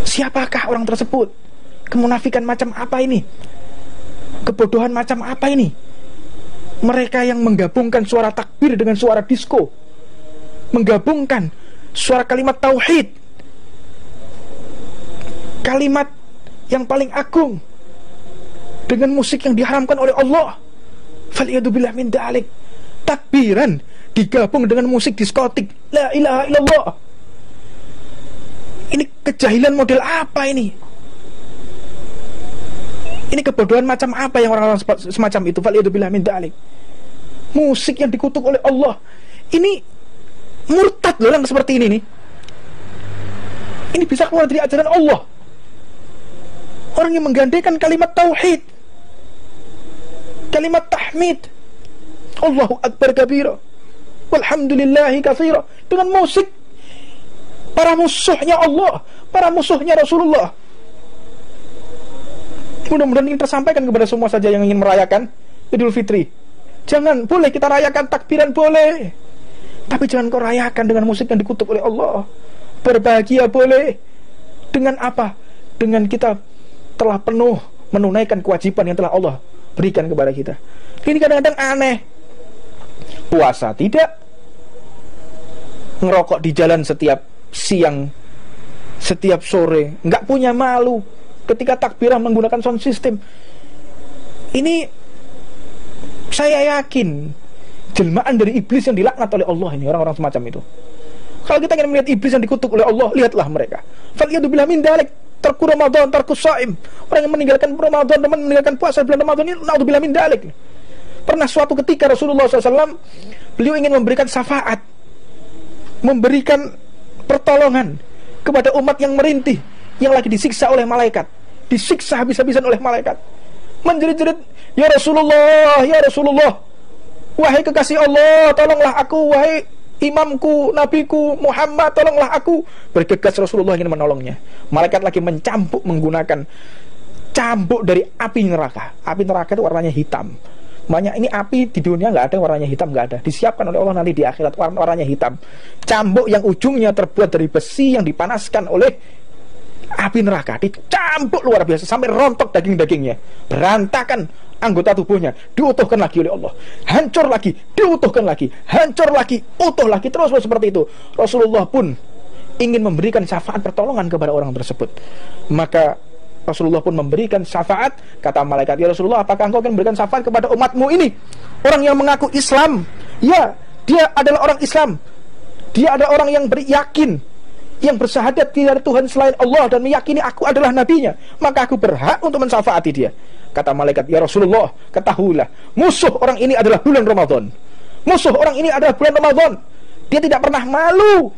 Siapakah orang tersebut? Kemunafikan macam apa ini? Kebodohan macam apa ini? Mereka yang menggabungkan suara takbir dengan suara disko, menggabungkan suara kalimat tauhid, kalimat yang paling agung, dengan musik yang diharamkan oleh Allah. Faliyadzubillah min dalik. Takbiran digabung dengan musik diskotik. La ilaha illallah. Ini kejahilan model apa ini? Ini kebodohan macam apa yang orang-orang semacam itu? Faliyadzubillah min dalik. Musik yang dikutuk oleh Allah. Ini murtad loh yang seperti ini nih. Ini bisa keluar dari ajaran Allah. Orang yang menggandakan kalimat tauhid, kalimat tahmid, Allahu akbar kabira, walhamdulillahi katsira, dengan musik para musuhnya Allah, para musuhnya Rasulullah. Mudah-mudahan ini tersampaikan kepada semua saja yang ingin merayakan Idul Fitri. Jangan, boleh kita rayakan takbiran, boleh, tapi jangan kau rayakan dengan musik yang dikutuk oleh Allah. Berbahagia boleh. Dengan apa? Dengan kita telah penuh menunaikan kewajiban yang telah Allah berikan kepada kita. Ini kadang-kadang aneh. Puasa tidak, ngerokok di jalan setiap siang, setiap sore, nggak punya malu ketika takbirah menggunakan sound system. Ini saya yakin jelmaan dari iblis yang dilaknat oleh Allah. Ini orang-orang semacam itu. Kalau kita ingin melihat iblis yang dikutuk oleh Allah, lihatlah mereka. Faliyadzubillah min dalik. Tarku Ramadan, tarku shaim. Orang yang meninggalkan Ramadan dan meninggalkan puasa bulan Ramadan ini naudzubillah min dalik. Pernah suatu ketika Rasulullah SAW, beliau ingin memberikan syafaat, memberikan pertolongan kepada umat yang merintih, yang lagi disiksa oleh malaikat, disiksa habis-habisan oleh malaikat. Menjerit-jerit, ya Rasulullah, ya Rasulullah, wahai kekasih Allah, tolonglah aku, wahai imamku, nabiku Muhammad, tolonglah aku. Bergegas Rasulullah ingin menolongnya. Malaikat lagi mencambuk menggunakan cambuk dari api neraka. Api neraka itu warnanya hitam. Makanya ini api di dunia nggak ada warnanya hitam, nggak ada. Disiapkan oleh Allah nanti di akhirat warnanya hitam. Cambuk yang ujungnya terbuat dari besi yang dipanaskan oleh api neraka, dicambuk luar biasa sampai rontok daging-dagingnya, berantakan anggota tubuhnya, diutuhkan lagi oleh Allah, hancur lagi, diutuhkan lagi, hancur lagi, utuh lagi, terus seperti itu. Rasulullah pun ingin memberikan syafaat pertolongan kepada orang tersebut. Maka Rasulullah pun memberikan syafaat. Kata malaikat, ya Rasulullah, apakah engkau akan memberikan syafaat kepada umatmu ini, orang yang mengaku Islam? Ya, dia adalah orang Islam, dia adalah orang yang beryakin, yang bersyahadat tidak ada Tuhan selain Allah, dan meyakini aku adalah nabinya, maka aku berhak untuk mensyafaati dia. Kata malaikat, ya Rasulullah, ketahuilah, musuh orang ini adalah bulan Ramadan. Musuh orang ini adalah bulan Ramadan. Dia tidak pernah malu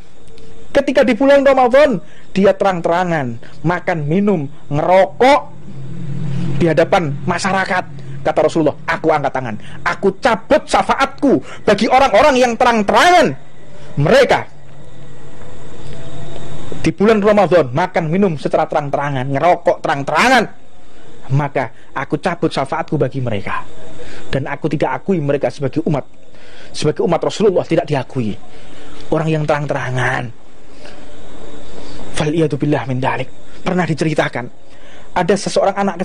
ketika di bulan Ramadan dia terang-terangan makan, minum, ngerokok di hadapan masyarakat. Kata Rasulullah, aku angkat tangan, aku cabut syafaatku bagi orang-orang yang terang-terangan mereka di bulan Ramadan makan, minum secara terang-terangan, ngerokok terang-terangan. Maka aku cabut syafaatku bagi mereka, dan aku tidak akui mereka sebagai umat Rasulullah, tidak diakui orang yang terang-terangan. Faliyadzubillah min dalik. Pernah diceritakan ada seseorang anak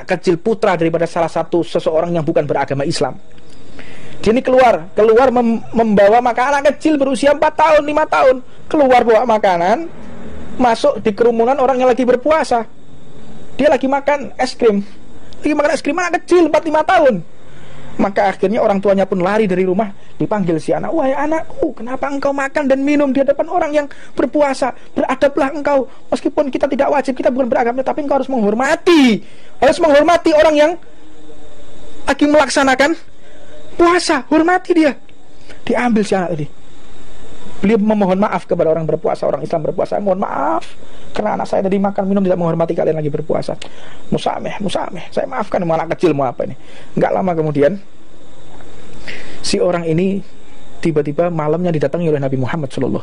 kecil putra daripada salah satu seseorang yang bukan beragama Islam. Dia ini keluar membawa makanan. Anak kecil berusia 4 tahun, 5 tahun, keluar bawa makanan, masuk di kerumunan orang yang lagi berpuasa. Dia lagi makan es krim, anak kecil 4-5 tahun. Maka akhirnya orang tuanya pun lari dari rumah, dipanggil si anak, wahai anakku, kenapa engkau makan dan minum di hadapan orang yang berpuasa? Beradablah engkau, meskipun kita tidak wajib, kita bukan beragama, tapi engkau harus menghormati orang yang lagi melaksanakan puasa, hormati dia. Diambil si anak tadi. Beliau memohon maaf kepada orang berpuasa, orang Islam berpuasa. Mohon maaf, karena anak saya tadi makan minum tidak menghormati kalian lagi berpuasa. Musameh, saya maafkan. Anak kecil mau apa ini. Enggak lama kemudian si orang ini tiba-tiba malamnya didatangi oleh Nabi Muhammad SAW.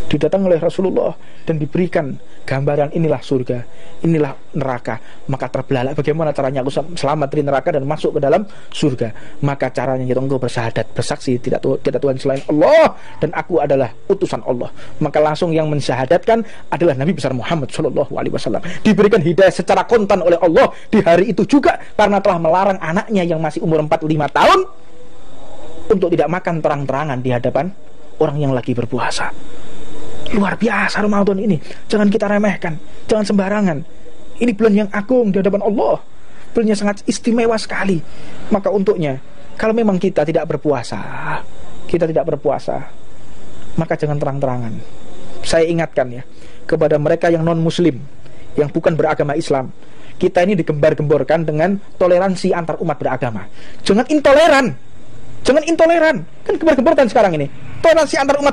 didatangi oleh Rasulullah dan diberikan gambaran inilah surga, inilah neraka, maka terbelalak bagaimana caranya aku selamat dari neraka dan masuk ke dalam surga. Maka caranya yaitu engkau bersyahadat, bersaksi tidak Tuhan selain Allah dan aku adalah utusan Allah. Maka langsung yang mensyahadatkan adalah Nabi besar Muhammad SAW. Diberikan hidayah secara kontan oleh Allah di hari itu juga karena telah melarang anaknya yang masih umur 45 tahun untuk tidak makan terang-terangan di hadapan orang yang lagi berpuasa. Luar biasa Ramadan ini, jangan kita remehkan, jangan sembarangan. Ini bulan yang agung di hadapan Allah, bulan yang sangat istimewa sekali. Maka untuknya, kalau memang kita tidak berpuasa, maka jangan terang-terangan. Saya ingatkan ya, kepada mereka yang non-muslim, yang bukan beragama Islam, kita ini digembar-gemborkan dengan toleransi antar umat beragama. Jangan intoleran, kan gembar-gemborkan sekarang ini. Toleransi antar umat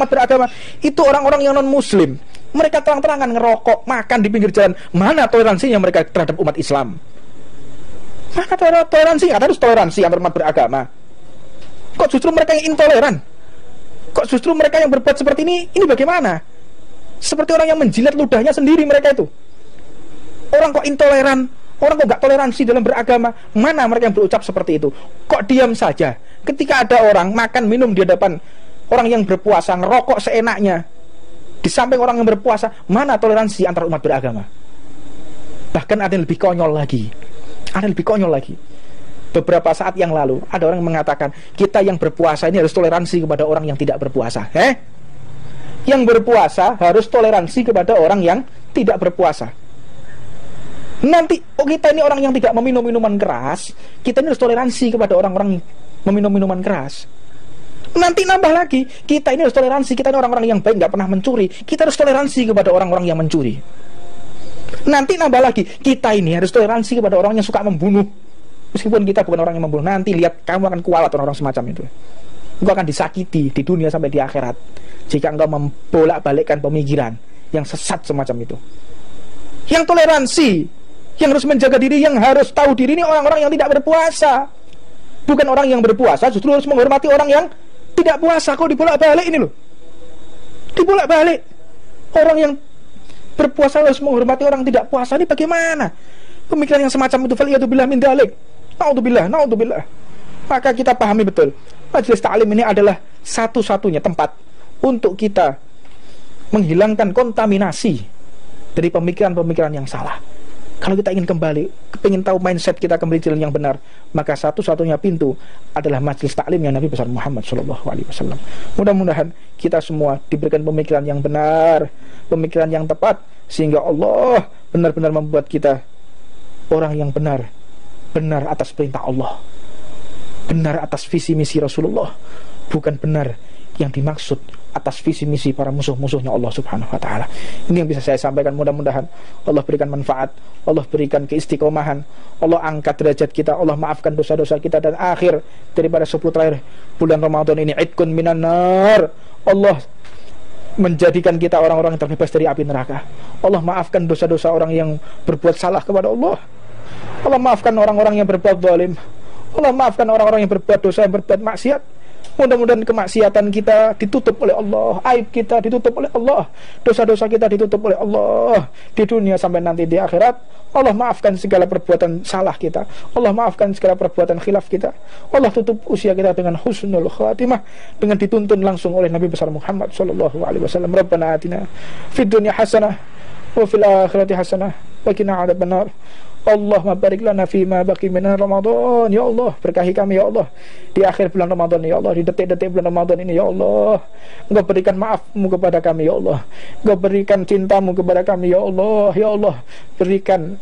beragama, itu orang-orang yang non-muslim. Mereka terang-terangan ngerokok, makan di pinggir jalan. Mana toleransinya mereka terhadap umat Islam? Mana toleransi? Harus toleransi antar umat beragama. Kok justru mereka yang intoleran? Kok justru mereka yang berbuat seperti ini? Ini bagaimana? Seperti orang yang menjilat ludahnya sendiri mereka itu. Orang kok intoleran? Orang kok gak toleransi dalam beragama? Mana mereka yang berucap seperti itu? Kok diam saja ketika ada orang makan minum di hadapan orang yang berpuasa, ngerokok seenaknya di samping orang yang berpuasa? Mana toleransi antar umat beragama? Bahkan ada yang lebih konyol lagi. Beberapa saat yang lalu ada orang yang mengatakan kita yang berpuasa ini harus toleransi kepada orang yang tidak berpuasa. Yang berpuasa harus toleransi kepada orang yang tidak berpuasa. Nanti kita ini orang yang tidak meminum minuman keras, kita ini harus toleransi kepada orang-orang meminum minuman keras. Nanti nambah lagi, kita ini harus toleransi, kita ini orang-orang yang baik, gak pernah mencuri, kita harus toleransi kepada orang-orang yang mencuri. Nanti nambah lagi, kita ini harus toleransi kepada orang yang suka membunuh, meskipun kita bukan orang yang membunuh. Nanti lihat, kamu akan kualat orang-orang semacam itu. Engkau akan disakiti di dunia sampai di akhirat jika engkau membolak-balikkan pemikiran yang sesat semacam itu. Yang toleransi, yang harus menjaga diri, yang harus tahu diri ini orang-orang yang tidak berpuasa. Bukan orang yang berpuasa justru harus menghormati orang yang tidak puasa. Kok dibolak-balik ini loh, dibolak-balik. Orang yang berpuasa harus menghormati orang yang tidak puasa. Ini bagaimana pemikiran yang semacam itu? Faliyatubillah min dalik. Naudzubillah. Maka kita pahami betul, majelis ta'lim ini adalah satu-satunya tempat untuk kita menghilangkan kontaminasi dari pemikiran-pemikiran yang salah. Kalau kita ingin kembali, ingin tahu mindset kita kembali jalan yang benar, maka satu-satunya pintu adalah majelis taklimnya Nabi besar Muhammad SAW. Mudah-mudahan kita semua diberikan pemikiran yang benar, pemikiran yang tepat, sehingga Allah benar-benar membuat kita orang yang benar atas perintah Allah, benar atas visi misi Rasulullah, bukan benar yang dimaksud atas visi misi para musuh-musuhnya Allah Subhanahu wa taala. Ini yang bisa saya sampaikan. Mudah-mudahan Allah berikan manfaat, Allah berikan keistiqomahan, Allah angkat derajat kita, Allah maafkan dosa-dosa kita, dan akhir daripada 10 terakhir bulan Ramadan ini idkun minan nar. Allah menjadikan kita orang-orang yang terbebas dari api neraka. Allah maafkan dosa-dosa orang yang berbuat salah kepada Allah. Allah maafkan orang-orang yang berbuat zalim. Allah maafkan orang-orang yang berbuat dosa, yang berbuat maksiat. Mudah-mudahan kemaksiatan kita ditutup oleh Allah, aib kita ditutup oleh Allah, dosa-dosa kita ditutup oleh Allah di dunia sampai nanti di akhirat. Allah maafkan segala perbuatan salah kita, Allah maafkan segala perbuatan khilaf kita. Allah tutup usia kita dengan husnul khatimah, dengan dituntun langsung oleh Nabi besar Muhammad SAW. Rabbana atina fid dunya hasanah wa fil akhirati hasanah wa qina adzabannar. Allahumma barik lana fima baqi min Ramadan. Ya Allah, berkahi kami ya Allah di akhir bulan Ramadan ya Allah, di detik-detik bulan Ramadan ini ya Allah. Engkau berikan maafmu kepada kami ya Allah, Engkau berikan cintamu kepada kami ya Allah. Ya Allah, berikan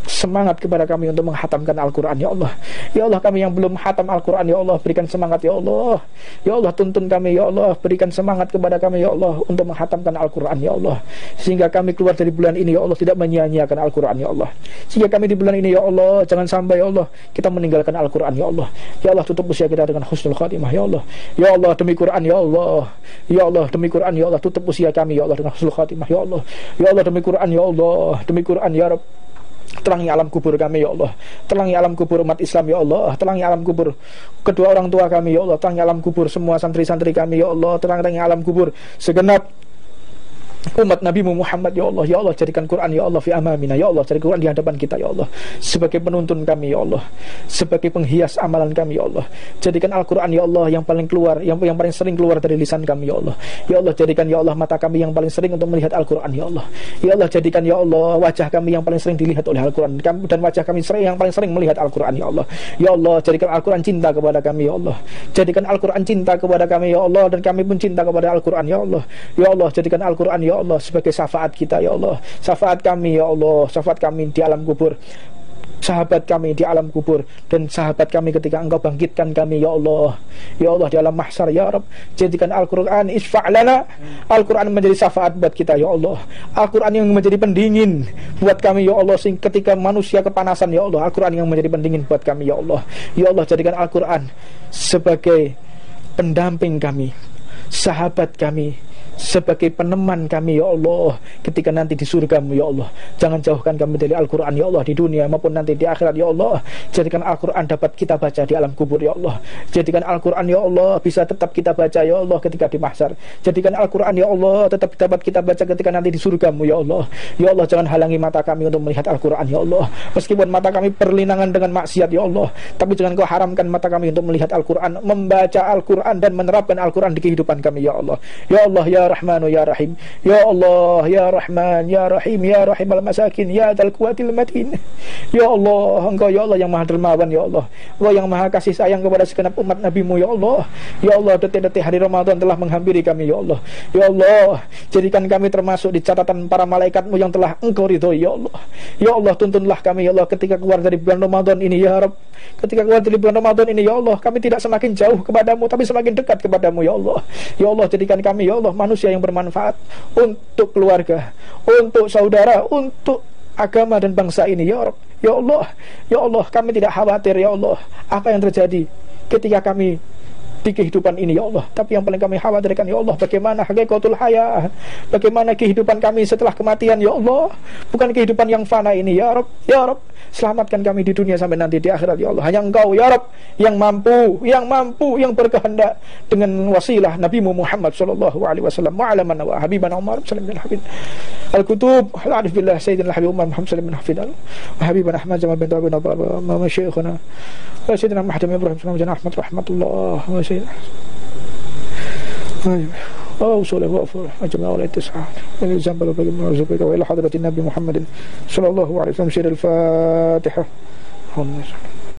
semangat kepada kami untuk menghatamkan Al-Quran ya Allah. Ya Allah, kami yang belum hatam Al-Quran ya Allah, berikan semangat ya Allah. Ya Allah, tuntun kami ya Allah, berikan semangat kepada kami ya Allah untuk menghatamkan Al-Quran ya Allah, sehingga kami keluar dari bulan ini ya Allah tidak menyia-nyiakan Al-Quran ya Allah. Sehingga kami di bulan ini ya Allah, jangan sampai ya Allah kita meninggalkan Al-Quran ya Allah. Ya Allah, tutup usia kita dengan husnul khatimah ya Allah. Ya Allah, demi Quran ya Allah. Ya Allah, demi Quran ya Allah, tutup usia kami ya Allah dengan husnul khatimah ya Allah. Ya Allah, demi Quran ya Allah, demi Quran ya Rabb, Terangi alam kubur kami ya Allah. Terangi alam kubur umat Islam ya Allah. Terangi alam kubur kedua orang tua kami ya Allah. Terangi alam kubur semua santri-santri kami ya Allah. Terangi alam kubur segenap umat Nabi Muhammad ya Allah. Ya Allah, jadikan Quran ya Allah fi amamina ya Allah, jadikan Quran di hadapan kita ya Allah sebagai penuntun kami ya Allah, sebagai penghias amalan kami ya Allah. Jadikan Al-Quran ya Allah yang paling keluar, yang paling sering keluar dari lisan kami ya Allah. Ya Allah, jadikan ya Allah mata kami yang paling sering untuk melihat Al-Quran ya Allah. Ya Allah, jadikan ya Allah wajah kami yang paling sering dilihat oleh Al-Quran, dan wajah kami yang paling sering melihat Al-Quran ya Allah. Ya Allah, jadikan Al-Quran cinta kepada kami ya Allah. Jadikan Al-Quran cinta kepada kami ya Allah, dan kami pun cinta kepada Al-Quran ya Allah. Ya Allah, jadikan Al-Quran ya Allah sebagai syafaat kita ya Allah, syafaat kami ya Allah, syafaat kami di alam kubur, sahabat kami di alam kubur, dan sahabat kami ketika Engkau bangkitkan kami ya Allah. Ya Allah, di alam mahsyar ya Rabb, jadikan Al-Quran isfa'lana, Al-Quran menjadi syafaat buat kita ya Allah. Al-Quran yang menjadi pendingin buat kami ya Allah, ketika manusia kepanasan ya Allah, Al-Quran yang menjadi pendingin buat kami ya Allah. Ya Allah, jadikan Al-Quran sebagai pendamping kami, sahabat kami, sebagai peneman kami ya Allah ketika nanti di surga-Mu ya Allah. Jangan jauhkan kami dari Al-Quran ya Allah, di dunia maupun nanti di akhirat ya Allah. Jadikan Al-Quran dapat kita baca di alam kubur ya Allah. Jadikan Al-Quran ya Allah bisa tetap kita baca ya Allah ketika di mahsyar. Jadikan Al-Quran ya Allah tetap dapat kita baca ketika nanti di surga-Mu ya Allah. Ya Allah, jangan halangi mata kami untuk melihat Al-Quran ya Allah. Meskipun mata kami berlinangan dengan maksiat ya Allah, tapi jangan Kau haramkan mata kami untuk melihat Al-Quran, membaca Al-Quran dan menerapkan Al-Quran di kehidupan kami ya Allah. Ya Allah ya Rahmanu ya Rahim, ya Allah ya Rahman ya Rahim, ya Rahim al-masakin, ya Dzal Quwwatil Matin. Ya Allah, Engkau ya Allah yang Maha Dermawan ya Allah, Engkau yang Maha kasih sayang kepada segenap umat Nabi-Mu ya Allah. Ya Allah, detik-detik hari Ramadan telah menghampiri kami ya Allah. Ya Allah, jadikan kami termasuk di catatan para malaikat-Mu yang telah Engkau ridhoi ya Allah. Ya Allah, tuntunlah kami ya Allah ketika keluar dari bulan Ramadan ini ya Rabb. Ketika keluar dari bulan Ramadan ini ya Allah, kami tidak semakin jauh kepadamu, tapi semakin dekat kepadamu ya Allah. Ya Allah, jadikan kami ya Allah manusia yang bermanfaat untuk keluarga, untuk saudara, untuk agama dan bangsa ini ya Rabb. Ya Allah, ya Allah, kami tidak khawatir ya Allah apa yang terjadi ketika kami di kehidupan ini ya Allah, tapi yang paling kami khawatirkan ya Allah, bagaimana hakikatul haya, bagaimana kehidupan kami setelah kematian ya Allah, bukan kehidupan yang fana ini ya Rabb. Ya Rabb, selamatkan kami di dunia sampai nanti di akhirat ya Allah. Hanya Engkau ya Rabb yang mampu, yang berkehendak dengan wasilah Nabi-Mu Muhammad sallallahu alaihi wasallam wa ala man wa habibana Umar sallallahu alaihi wasallam al-kutub al-arif billah sayyidina habib Umar Muhammad sallallahu alaihi wasallam wa habibana Ahmad Jamal bin Abdul Wahhab wa masyayikhuna wa sayyidina Muhammad Ibrahim sallallahu alaihi wasallam rahmatullah wa sayyidina وصلى وغفر أجمع ولا اتساع من الذنب وبقي من رزقك وإلى حضرة النبي محمد صلى الله عليه وسلم. سير الفاتحة.